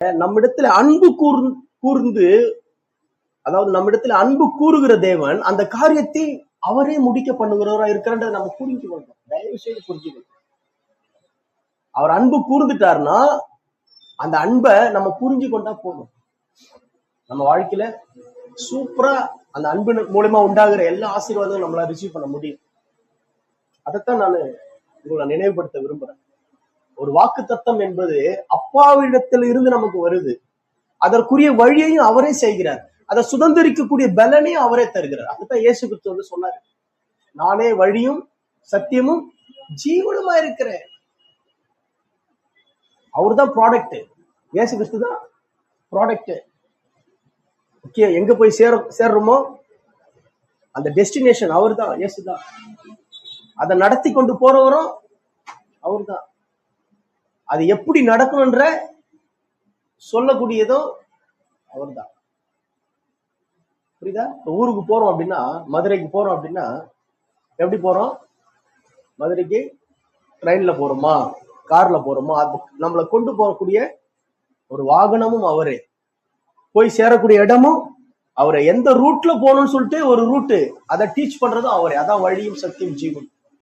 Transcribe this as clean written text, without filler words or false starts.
நம்மிடத்துல அன்பு கூர்ந்து அதாவது நம்மிடத்துல அன்பு கூறுகிற தேவன் அந்த காரியத்தை அவரே முடிக்க பண்ணுகிறவரா இருக்கிறன்றதை நம்ம புரிஞ்சுக்கணும். தயவு செய்து புரிஞ்சுக்கணும். அவர் அன்பு கூர்ந்துட்டாருன்னா அந்த அன்பை நம்ம புரிஞ்சு கொண்டா போதும். நம்ம வாழ்க்கையில சூப்பரா அந்த அன்பு மூலமா உண்டாகிற எல்லா ஆசீர்வாதங்களும் நம்மளால ரிசீவ் பண்ண முடியும். அதைத்தான் நான் உங்களை நினைவுபடுத்த விரும்புறேன். ஒரு வாக்கு தத்தம் என்பது அப்பாவிடத்தில் இருந்து நமக்கு வருது. அதற்குரிய வழியையும் அவரே செய்கிறார். அதை சுதந்திரிக்கக்கூடிய பலனையும் அவரே தருகிறார். அதுதான் இயேசு கிறிஸ்து வந்து சொன்னாரு, நானே வழியும் சத்தியமும் ஜீவனுமா இருக்கிறேன். அவரு தான் ப்ராடக்ட். இயேசு கிறிஸ்து தான் ப்ராடக்ட். ஓகே, எங்க போய் சேர்றோமோ அந்த டெஸ்டினேஷன் அவர் தான், இயேசு தான். அதை நடத்தி கொண்டு போறவரும் அவர் தான். அது எப்படி நடக்கணும்ன்ற சொல்லக்கூடியதும் அவர் தான். புரியுதா? ஊருக்கு போறோம் அப்படின்னா, மதுரைக்கு போறோம் அப்படின்னா எப்படி போறோம்? மதுரைக்கு ட்ரெயின்ல போறோமா, கார்ல போறோமா? நம்மளை கொண்டு போகக்கூடிய ஒரு வாகனமும் அவரே, போய் சேரக்கூடிய இடமும் அவரை. எந்த ரூட்ல போகணும்னு சொல்லிட்டு ஒரு ரூட்டு, அதை டீச் பண்றதும் அவரே. அதான் வழியும் சத்தியம் ஜீவன்.